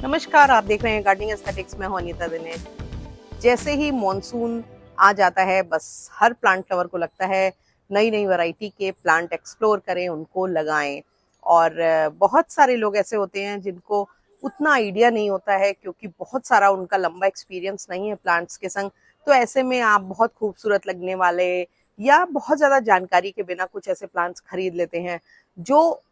नमस्कार, आप देख रहे हैं गार्डनिंग एस्थेटिक्स में हूं अनीता दिनेश। जैसे ही मॉनसून आ जाता है बस हर प्लांट लवर को लगता है नई नई वैरायटी के प्लांट एक्सप्लोर करें, उनको लगाएं। और बहुत सारे लोग ऐसे होते हैं जिनको उतना आइडिया नहीं होता है क्योंकि बहुत सारा उनका लंबा एक्सपीरियंस नहीं है प्लांट्स के संग। तो ऐसे में आप बहुत खूबसूरत लगने वाले या बहुत ज़्यादा जानकारी के बिना कुछ ऐसे प्लांट्स खरीद लेते हैं जो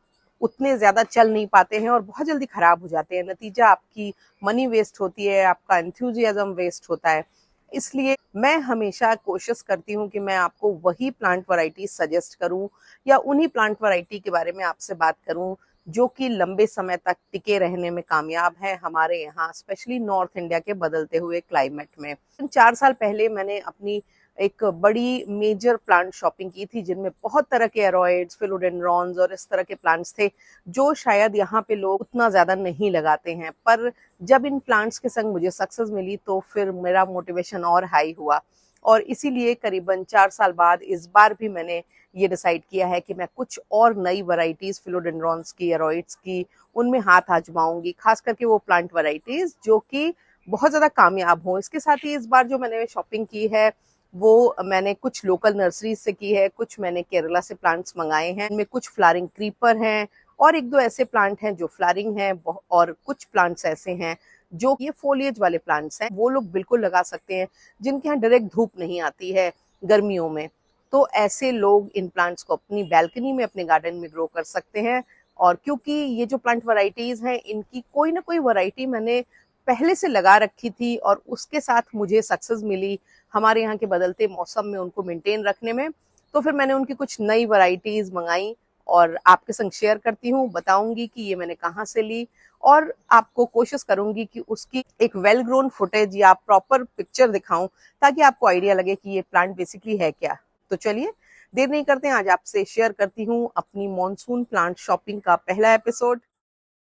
उतने ज़्यादा चल नहीं पाते हैं और बहुत जल्दी खराब हो जाते हैं। नतीजा आपकी मनी वेस्ट होती है, आपका एंथुजियाज्म वेस्ट होता है। इसलिए मैं हमेशा कोशिश करती हूँ कि मैं आपको वही प्लांट वैरायटी सजेस्ट करूँ या उन्हीं प्लांट वैरायटी के बारे में आपसे बात करूँ जो कि लंबे समय तक टिके रहने में कामयाब है हमारे यहाँ, स्पेशली नॉर्थ इंडिया के बदलते हुए क्लाइमेट में। 4 साल पहले मैंने अपनी एक बड़ी मेजर प्लांट शॉपिंग की थी जिनमें बहुत तरह के एरोइड्स, फिलोडेंड्रॉन्स और इस तरह के प्लांट्स थे जो शायद यहाँ पे लोग उतना ज़्यादा नहीं लगाते हैं। पर जब इन प्लांट्स के संग मुझे सक्सेस मिली तो फिर मेरा मोटिवेशन और हाई हुआ और इसीलिए करीबन 4 साल बाद इस बार भी मैंने ये डिसाइड किया है कि मैं कुछ और नई वैरायटीज़ फिलोडेंड्रॉन्स की, एरोइड्स की, उनमें हाथ आजमाऊंगी, खास करके वो प्लांट वैरायटीज़ जो कि बहुत ज़्यादा कामयाब हों। इसके साथ ही इस बार जो मैंने शॉपिंग की है वो मैंने कुछ लोकल नर्सरीज से की है, कुछ मैंने केरला से प्लांट्स मंगाए हैं। इनमें कुछ फ्लावरिंग क्रीपर हैं और एक दो ऐसे प्लांट हैं जो फ्लावरिंग हैं और कुछ प्लांट्स ऐसे हैं जो ये फोलिएज वाले प्लांट्स हैं, वो लोग बिल्कुल लगा सकते हैं जिनके यहाँ डायरेक्ट धूप नहीं आती है गर्मियों में। तो ऐसे लोग इन प्लांट्स को अपनी बैल्कनी में, अपने गार्डन में ग्रो कर सकते हैं। और क्योंकि ये जो प्लांट वैरायटीज हैं इनकी कोई ना कोई वैरायटी मैंने पहले से लगा रखी थी और उसके साथ मुझे सक्सेस मिली हमारे यहाँ के बदलते मौसम में उनको मेंटेन रखने में। तो फिर मैंने उनकी कुछ नई वैरायटीज मंगाई और आपके संग शेयर करती हूँ, बताऊंगी कि ये मैंने कहाँ से ली और आपको कोशिश करूंगी कि उसकी एक वेल ग्रोन फुटेज या प्रॉपर पिक्चर दिखाऊं ताकि आपको आइडिया लगे कि ये प्लांट बेसिकली है क्या। तो चलिए देर नहीं करते हैं, आज आपसे शेयर करती हूँ अपनी मॉनसून प्लांट शॉपिंग का पहला एपिसोड।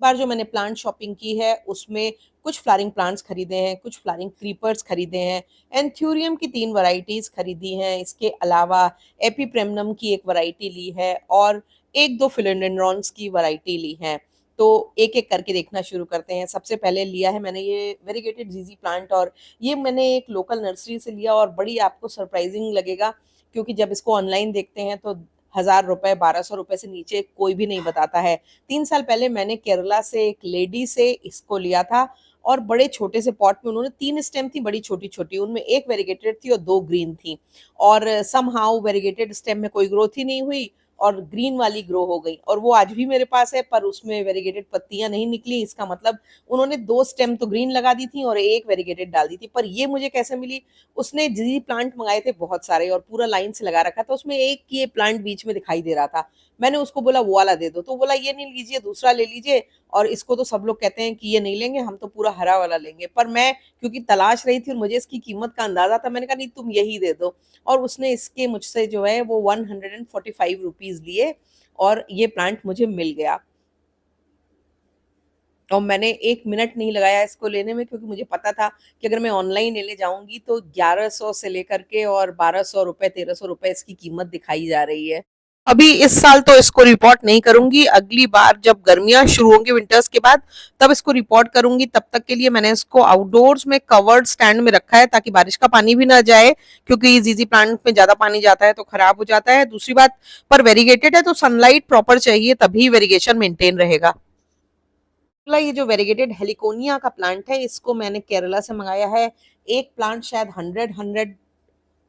बार जो मैंने प्लांट शॉपिंग की है उसमें कुछ फ्लावरिंग प्लांट्स खरीदे हैं, कुछ फ्लावरिंग क्रीपर्स खरीदे हैं, एंथ्यूरियम की 3 वैरायटीज खरीदी हैं। इसके अलावा एपीप्रेमनम की एक वैरायटी ली है और एक दो फिलोडेंड्रॉन्स की वैरायटी ली है। तो एक एक करके देखना शुरू करते हैं। सबसे पहले लिया है मैंने ये वेरीगेटेड जीजी प्लांट और ये मैंने एक लोकल नर्सरी से लिया और बड़ी आपको सरप्राइजिंग लगेगा क्योंकि जब इसको ऑनलाइन देखते हैं तो 1000 रुपए, 1200 रुपए से नीचे कोई भी नहीं बताता है। 3 साल पहले मैंने केरला से एक लेडी से इसको लिया था और बड़े छोटे से पॉट में उन्होंने 3 स्टेम थी, बड़ी छोटी छोटी, उनमें एक वेरीगेटेड थी और 2 ग्रीन थी और समहाउ वेरीगेटेड स्टेम में कोई ग्रोथ ही नहीं हुई और ग्रीन वाली ग्रो हो गई और वो आज भी मेरे पास है पर उसमें वेरीगेटेड पत्तियां नहीं निकली। इसका मतलब उन्होंने 2 स्टेम तो ग्रीन लगा दी थी और एक वेरीगेटेड डाल दी थी। पर ये मुझे कैसे मिली, उसने जी प्लांट मंगाए थे बहुत सारे और पूरा लाइन से लगा रखा था, उसमें एक ये प्लांट बीच में दिखाई दे रहा था। मैंने उसको बोला वो वाला दे दो तो बोला ये नहीं लीजिए, दूसरा ले लीजिए और इसको तो सब लोग कहते हैं कि ये नहीं लेंगे, हम तो पूरा हरा वाला लेंगे। पर मैं क्योंकि तलाश रही थी और मुझे इसकी कीमत का अंदाजा था, मैंने कहा नहीं तुम यही दे दो और उसने इसके मुझसे जो है वो 145 रुपीज लिए और ये प्लांट मुझे मिल गया। और मैंने 1 मिनट नहीं लगाया इसको लेने में क्योंकि मुझे पता था कि अगर मैं ऑनलाइन लेने जाऊंगी तो 1100 से लेकर के और 1200 रुपए, 1300 रुपए इसकी कीमत दिखाई जा रही है। अभी इस साल तो इसको रिपोर्ट नहीं करूंगी, अगली बार जब गर्मियां शुरू होंगी विंटर्स के बाद तब इसको रिपोर्ट करूंगी। तब तक के लिए मैंने इसको आउटडोर्स में कवर्ड स्टैंड में रखा है ताकि बारिश का पानी भी ना जाए क्योंकि जीजी प्लांट में ज्यादा पानी जाता है तो खराब हो जाता है। दूसरी बात, पर वेरीगेटेड है तो सनलाइट प्रॉपर चाहिए तभी वेरीगेशन मेंटेन रहेगा। ये जो वेरीगेटेड हेलिकोनिया का प्लांट है इसको मैंने केरला से मंगाया है। एक प्लांट शायद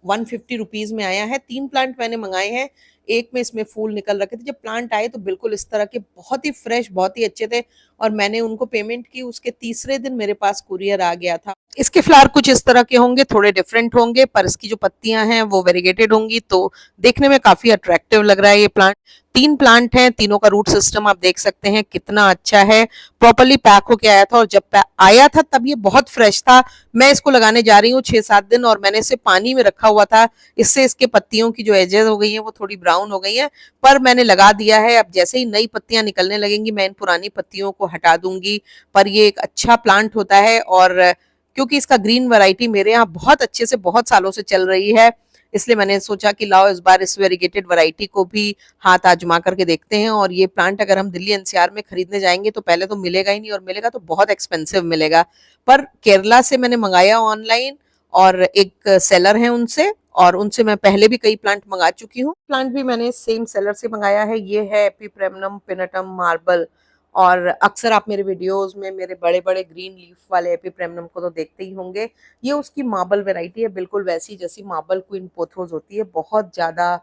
150 रुपीज में आया है। 3 प्लांट मैंने मंगाए हैं, एक में इसमें फूल निकल रखे थे। जब प्लांट आए तो बिल्कुल इस तरह के बहुत ही फ्रेश, बहुत ही अच्छे थे और मैंने उनको पेमेंट की, उसके तीसरे दिन मेरे पास कुरियर आ गया था। इसके फ्लावर कुछ इस तरह के होंगे, थोड़े डिफरेंट होंगे, पर इसकी जो पत्तियां हैं वो वेरीगेटेड होंगी तो देखने में काफी अट्रैक्टिव लग रहा है ये प्लांट। 3 प्लांट हैं, तीनों का रूट सिस्टम आप देख सकते हैं कितना अच्छा है, प्रॉपरली पैक होके आया था और जब आया था तब ये बहुत फ्रेश था। मैं इसको लगाने जा रही हूँ 6-7 दिन और मैंने इसे पानी में रखा हुआ था, इससे इसके पत्तियों की जो एजेस हो गई हैं वो थोड़ी ब्राउन हो गई हैं, पर मैंने लगा दिया है। अब जैसे ही नई पत्तियां निकलने लगेंगी मैं इन पुरानी पत्तियों को हटा दूंगी। पर ये एक अच्छा प्लांट होता है और क्योंकि इसका ग्रीन वैरायटी मेरे यहाँ बहुत अच्छे से बहुत सालों से चल रही है, इसलिए मैंने सोचा कि लाओ इस बार इस वेरीगेटेड वैरायटी को भी हाथ आजमा करके देखते हैं। और ये प्लांट अगर हम दिल्ली एनसीआर में खरीदने जाएंगे तो पहले तो मिलेगा ही नहीं, और मिलेगा तो बहुत एक्सपेंसिव मिलेगा। पर केरला से मैंने मंगाया ऑनलाइन, और एक सेलर है उनसे, और उनसे मैं पहले भी कई प्लांट मंगा चुकी हूँ। प्लांट भी मैंने सेम सेलर से मंगाया है। ये है एपीप्रेमनम पिनटम मार्बल। और अक्सर आप मेरे वीडियोस में मेरे बड़े बड़े ग्रीन लीफ वाले एपीप्रेमनम को तो देखते ही होंगे। ये उसकी मार्बल वैरायटी है, बिल्कुल वैसी जैसी मार्बल क्वीन पोथोस होती है, बहुत ज़्यादा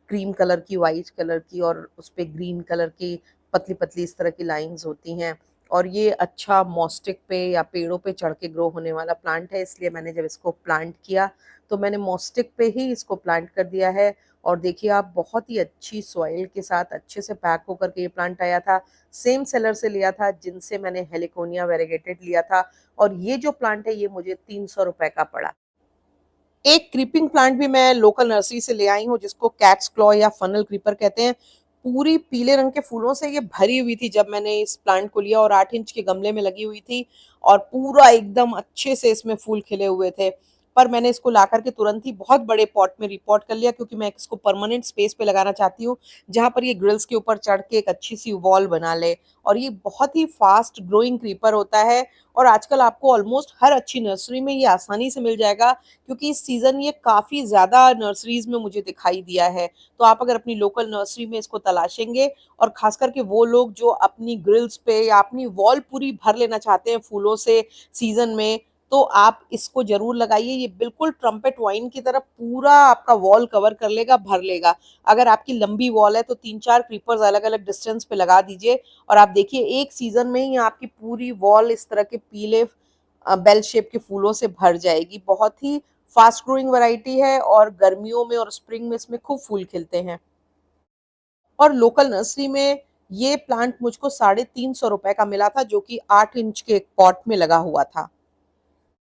क्रीम कलर की, वाइट कलर की, और उस पे ग्रीन कलर की पतली पतली इस तरह की लाइंस होती हैं। और ये अच्छा मॉस्टिक पे या पेड़ों पे चढ़ के ग्रो होने वाला प्लांट है, इसलिए मैंने जब इसको प्लांट किया तो मैंने मॉस्टिक पे ही इसको प्लांट कर दिया है। और देखिए आप, बहुत ही अच्छी सॉइल के साथ अच्छे से पैक होकर के ये प्लांट आया था। सेम सेलर से लिया था जिनसे मैंने हेलिकोनिया वेरीगेटेड लिया था, और ये जो प्लांट है ये मुझे 300 रुपए का पड़ा। एक क्रीपिंग प्लांट भी मैं लोकल नर्सरी से ले आई हूँ, जिसको कैट्स क्लॉ या फनल क्रीपर कहते हैं। पूरी पीले रंग के फूलों से ये भरी हुई थी जब मैंने इस प्लांट को लिया, और 8 इंच के गमले में लगी हुई थी, और पूरा एकदम अच्छे से इसमें फूल खिले हुए थे। पर मैंने इसको ला करके तुरंत ही बहुत बड़े पॉट में रिपॉट कर लिया, क्योंकि मैं इसको परमानेंट स्पेस पे लगाना चाहती हूँ, जहां पर ये ग्रिल्स के ऊपर चढ़ के एक अच्छी सी वॉल बना ले। और ये बहुत ही फास्ट ग्रोइंग क्रीपर होता है, और आजकल आपको ऑलमोस्ट हर अच्छी नर्सरी में ये आसानी से मिल जाएगा, क्योंकि इस सीज़न ये काफ़ी ज़्यादा नर्सरीज़ में मुझे दिखाई दिया है। तो आप अगर अपनी लोकल नर्सरी में इसको तलाशेंगे, और ख़ास करके वो लोग जो अपनी ग्रिल्स पे या अपनी वॉल पूरी भर लेना चाहते हैं फूलों से सीज़न में, तो आप इसको ज़रूर लगाइए। ये बिल्कुल ट्रम्पेट वाइन की तरह पूरा आपका वॉल कवर कर लेगा, भर लेगा। अगर आपकी लंबी वॉल है तो 3-4 क्रीपर्स अलग-अलग डिस्टेंस पे लगा दीजिए, और आप देखिए एक सीज़न में ही आपकी पूरी वॉल इस तरह के पीले बेल शेप के फूलों से भर जाएगी। बहुत ही फास्ट ग्रोइंग वैरायटी है, और गर्मियों में और स्प्रिंग में इसमें खूब फूल खिलते हैं। और लोकल नर्सरी में ये प्लांट मुझको 350 रुपए का मिला था, जो कि 8 इंच के एक पॉट में लगा हुआ था।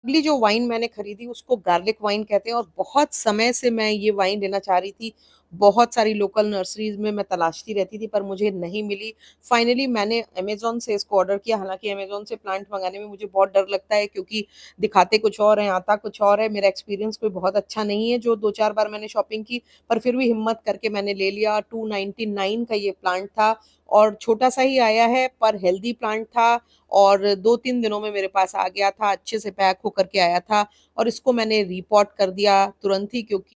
अगली जो वाइन मैंने खरीदी उसको गार्लिक वाइन कहते हैं, और बहुत समय से मैं ये वाइन लेना चाह रही थी। बहुत सारी लोकल नर्सरीज में मैं तलाशती रहती थी, पर मुझे नहीं मिली। फाइनली मैंने अमेज़न से इसको ऑर्डर किया। हालाँकि अमेज़न से प्लांट मँगाने में मुझे बहुत डर लगता है, क्योंकि दिखाते कुछ और हैं, आता कुछ और है। मेरा एक्सपीरियंस कोई बहुत अच्छा नहीं है, जो 2-4 बार मैंने शॉपिंग की, पर फिर भी हिम्मत करके मैंने ले लिया। 299 का ये प्लांट था, और छोटा-सा ही आया है, पर हेल्दी प्लांट था, और 2-3 दिनों में मेरे पास आ गया था, अच्छे से पैक होकर के आया था। और इसको मैंने रीपॉट कर दिया तुरंत ही, क्योंकि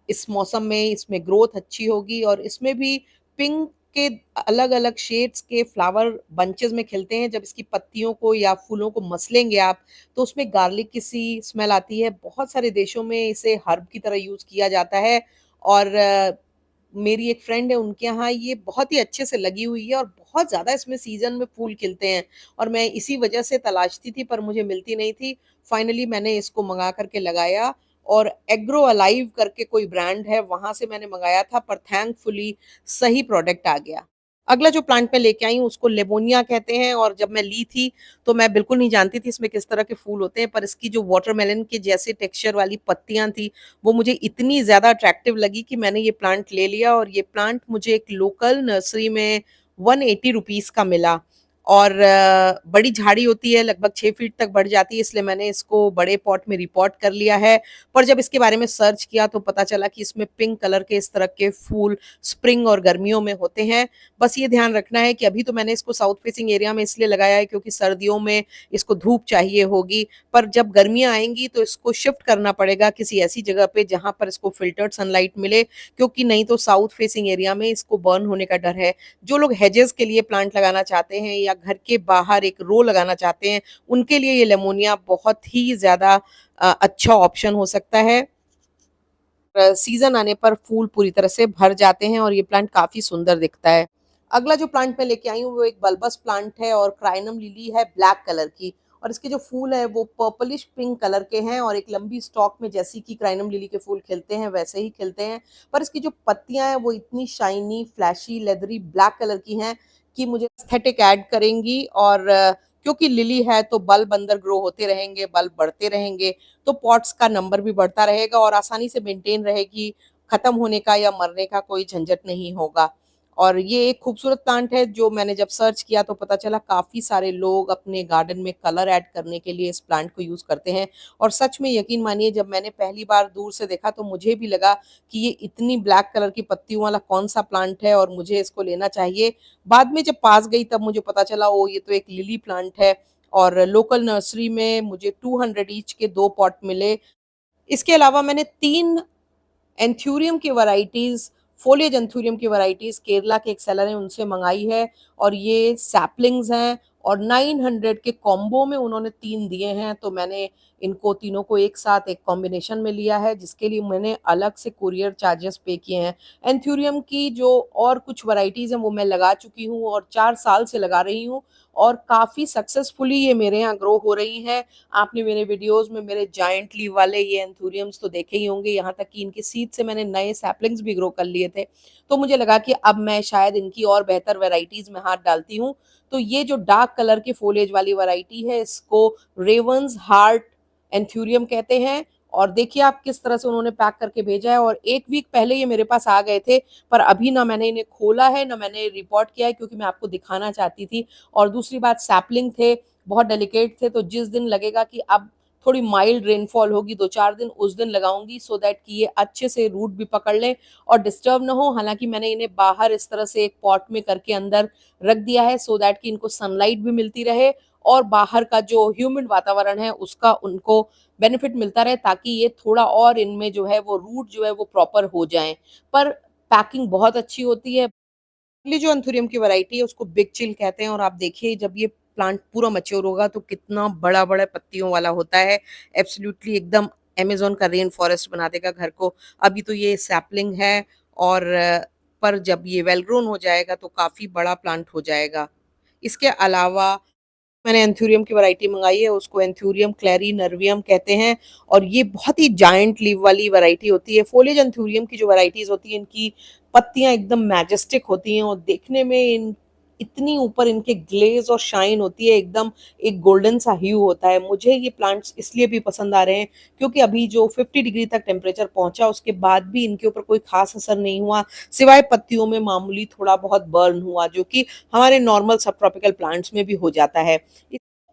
इस मौसम में इसमें ग्रोथ अच्छी होगी। और इसमें भी पिंक के अलग-अलग शेड्स के फ्लावर बंचेस में खिलते हैं। जब इसकी पत्तियों को या फूलों को मसलेंगे आप, तो उसमें गार्लिक की सी स्मेल आती है। बहुत सारे देशों में इसे हर्ब की तरह यूज़ किया जाता है, और मेरी एक फ्रेंड है, उनके यहाँ ये बहुत ही अच्छे से लगी हुई है, और बहुत ज़्यादा इसमें सीज़न में फूल खिलते हैं। और मैं इसी वजह से तलाशती थी, पर मुझे मिलती नहीं थी। फाइनली मैंने इसको मँगा कर के लगाया, और एग्रो अलाइव करके कोई ब्रांड है, वहाँ से मैंने मँगाया था, पर थैंकफुली सही प्रोडक्ट आ गया। अगला जो प्लांट मैं लेके आई हूँ उसको लेमोनिया कहते हैं, और जब मैं ली थी तो मैं बिल्कुल नहीं जानती थी इसमें किस तरह के फूल होते हैं, पर इसकी जो वाटरमेलन के जैसे टेक्सचर वाली पत्तियाँ थी, वो मुझे इतनी ज़्यादा अट्रैक्टिव लगी कि मैंने ये प्लांट ले लिया। और ये प्लांट मुझे एक लोकल नर्सरी में 180 रुपीज़ का मिला। और बड़ी झाड़ी होती है, लगभग 6 फीट तक बढ़ जाती है, इसलिए मैंने इसको बड़े पॉट में रिपॉट कर लिया है। पर जब इसके बारे में सर्च किया तो पता चला कि इसमें पिंक कलर के इस तरह के फूल स्प्रिंग और गर्मियों में होते हैं। बस ये ध्यान रखना है कि अभी तो मैंने इसको साउथ फेसिंग एरिया में इसलिए लगाया है, क्योंकि सर्दियों में इसको धूप चाहिए होगी। पर जब गर्मियाँ आएँगी तो इसको शिफ्ट करना पड़ेगा किसी ऐसी जगह पे जहाँ पर इसको फ़िल्टर्ड सनलाइट मिले, क्योंकि नहीं तो साउथ फेसिंग एरिया में इसको बर्न होने का डर है। जो लोग हेजेस के लिए प्लांट लगाना चाहते हैं, या घर के बाहर एक रो लगाना चाहते हैं, उनके लिए ये लेमोनिया बहुत ही ज़्यादा अच्छा ऑप्शन हो सकता है। सीज़न आने पर फूल पूरी तरह से भर जाते हैं, और ये प्लांट काफ़ी सुंदर दिखता है। अगला जो प्लांट मैं लेके आई हूँ वो एक बल्बस प्लांट है, और क्राइनम लिली है ब्लैक कलर की। और इसके जो फूल है वो पर्पलिश पिंक कलर के हैं, और एक लंबी स्टॉक में जैसी कि क्राइनम लिली के फूल खिलते हैं वैसे ही खिलते हैं। पर इसकी जो पत्तियां हैं वो इतनी shiny, flashy, leathery black colour की हैं कि मुझे एस्थेटिक ऐड करेंगी। और क्योंकि लिली है तो बल्ब अंदर ग्रो होते रहेंगे, बल्ब बढ़ते रहेंगे, तो पॉट्स का नंबर भी बढ़ता रहेगा, और आसानी से मेंटेन रहेगी। खत्म होने का या मरने का कोई झंझट नहीं होगा। और ये एक खूबसूरत प्लांट है जो मैंने जब सर्च किया तो पता चला काफ़ी सारे लोग अपने गार्डन में कलर ऐड करने के लिए इस प्लांट को यूज़ करते हैं। और सच में यकीन मानिए जब मैंने पहली बार दूर से देखा तो मुझे भी लगा कि ये इतनी ब्लैक कलर की पत्तियों वाला कौन-सा प्लांट है और मुझे इसको लेना चाहिए। बाद में जब पास गई तब मुझे पता चला ओह! ये तो एक लिली प्लांट है और लोकल नर्सरी में मुझे 200 ईच के 2 पॉट मिले। इसके अलावा मैंने 3 एंथ्यूरियम की वैराइटीज़, फ़ोलिएज एंथ्यूरियम की वैराइटीज़ केरला के एक सेलर हैं उनसे मँगाई है और ये सैपलिंग्स हैं और 900 के कॉम्बो में उन्होंने 3 दिए हैं, तो मैंने इनको तीनों को एक साथ एक कॉम्बिनेशन में लिया है, जिसके लिए मैंने अलग से कुरियर चार्जेस पे किए हैं। एंथ्यूरियम की जो और कुछ वैराइटीज़ हैं, वो मैं लगा चुकी हूँ और 4 साल से लगा रही हूँ और काफ़ी सक्सेसफुली ये मेरे यहाँ ग्रो हो रही हैं। आपने मेरे वीडियोस में मेरे जायंट लीव वाले ये एंथूरियम्स तो देखे ही होंगे, यहाँ तक कि इनकी सीड से मैंने नए सैपलिंग्स भी ग्रो कर लिए थे। तो मुझे लगा कि अब मैं शायद इनकी और बेहतर वैराइटीज़ में हाथ डालती हूँ। तो ये जो डार्क कलर की फोलिएज वाली वैराइटी है, इसको रेवंस हार्ट एंथूरियम कहते हैं और देखिए आप किस तरह से उन्होंने पैक करके भेजा है और 1 वीक पहले ये मेरे पास आ गए थे, पर अभी ना मैंने इन्हें खोला है, ना मैंने रिपोर्ट किया है क्योंकि मैं आपको दिखाना चाहती थी और दूसरी बात सैपलिंग थे, बहुत डेलिकेट थे, तो जिस दिन लगेगा कि अब थोड़ी माइल्ड रेनफॉल होगी 2-4 दिन, उस दिन लगाऊंगी सो दैट कि ये अच्छे से रूट भी पकड़ लें और डिस्टर्ब ना हो। हालांकि मैंने इन्हें बाहर इस तरह से एक पॉट में करके अंदर रख दिया है सो दैट कि इनको सनलाइट भी मिलती रहे और बाहर का जो ह्यूमिड वातावरण है उसका उनको बेनिफिट मिलता रहे, ताकि ये थोड़ा और इनमें जो है वो रूट जो है वो प्रॉपर हो जाएं। पर पैकिंग बहुत अच्छी होती है। ये जो एंथूरियम की वैरायटी है उसको बिग चिल कहते हैं और आप देखिए जब ये प्लांट पूरा मैच्योर होगा तो कितना बड़ा-बड़ा पत्तियों वाला होता है। एब्सोल्युटली एकदम अमेज़न का रेन फॉरेस्ट बना देगा घर को। अभी तो ये सैपलिंग है और पर जब ये वेल ग्रोन हो जाएगा तो काफ़ी बड़ा प्लांट हो जाएगा। इसके अलावा मैंने एंथूरियम की वैरायटी मंगाई है, उसको एंथूरियम क्लेरी नर्वियम कहते हैं और ये बहुत ही जायंट लीव वाली वैरायटी होती है। फोलिएज एंथूरियम की जो वैराइटीज़ होती हैं, इनकी पत्तियाँ एकदम मैजेस्टिक होती हैं और देखने में इन इतनी ऊपर इनके ग्लेज़ और शाइन होती है, एकदम एक गोल्डन सा ह्यू होता है। मुझे ये प्लांट्स इसलिए भी पसंद आ रहे हैं क्योंकि अभी जो 50 डिग्री तक टेम्परेचर पहुँचा उसके बाद भी इनके ऊपर कोई ख़ास असर नहीं हुआ, सिवाय पत्तियों में मामूली थोड़ा बहुत बर्न हुआ, जो कि हमारे नॉर्मल सब ट्रॉपिकल प्लांट्स में भी हो जाता है।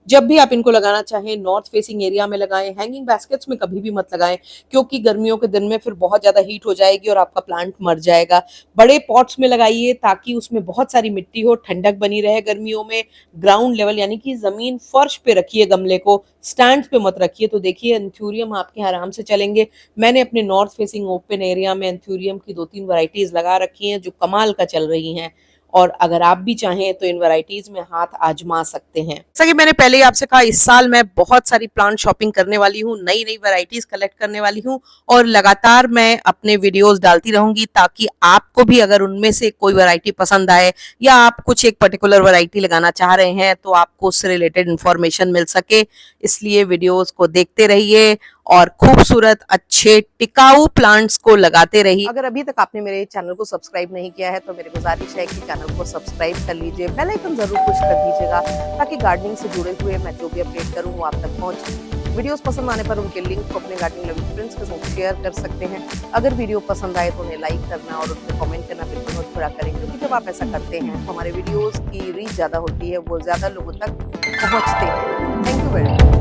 जब भी आप इनको लगाना चाहें नॉर्थ फेसिंग एरिया में लगाएं, हैंगिंग बास्केट्स में कभी भी मत लगाएं क्योंकि गर्मियों के दिन में फिर बहुत ज़्यादा हीट हो जाएगी और आपका प्लांट मर जाएगा। बड़े पॉट्स में लगाइए ताकि उसमें बहुत सारी मिट्टी हो, ठंडक बनी रहे गर्मियों में। ग्राउंड लेवल यानी कि ज़मीन फर्श पे रखिए गमले को, स्टैंड पे मत रखिए, तो देखिए एंथूरियम आपके आराम से चलेंगे। मैंने अपने नॉर्थ फेसिंग ओपन एरिया में एंथूरियम की 2-3 वैराइटीज़ लगा रखी हैं जो कमाल का चल रही हैं और अगर आप भी चाहें तो इन वैराइटीज में हाथ आजमा सकते हैं। जैसा कि मैंने पहले ही आपसे कहा, इस साल मैं बहुत सारी प्लांट शॉपिंग करने वाली हूँ, नई नई वैराइटीज कलेक्ट करने वाली हूँ और लगातार मैं अपने वीडियोस डालती रहूंगी ताकि आपको भी अगर उनमें से कोई वैरायटी पसंद आए या आप कुछ एक पर्टिकुलर वैरायटी लगाना चाह रहे हैं तो आपको उससे रिलेटेड इंफॉर्मेशन मिल सके। इसलिए वीडियोस को देखते रहिए और खूबसूरत अच्छे टिकाऊ प्लांट्स को लगाते रहिए। अगर अभी तक आपने मेरे चैनल को सब्सक्राइब नहीं किया है तो मेरी गुजारिश है कि चैनल को सब्सक्राइब कर लीजिए, बेल आइकन जरूर पुश कर दीजिएगा ताकि गार्डनिंग से जुड़े हुए मैं जो भी अपडेट करूँ वो आप तक पहुँचे। वीडियोस पसंद आने पर उनके लिंक को अपने गार्डनिंग लविंग फ्रेंड्स के साथ शेयर कर सकते हैं। अगर वीडियो पसंद आए तो उन्हें लाइक करना और उसमें कमेंट करना बिल्कुल मत भूला करें क्योंकि जब आप ऐसा करते हैं तो हमारे वीडियोस की रीच ज़्यादा होती है, वो ज़्यादा लोगों तक पहुँचते हैं। Thank you very much.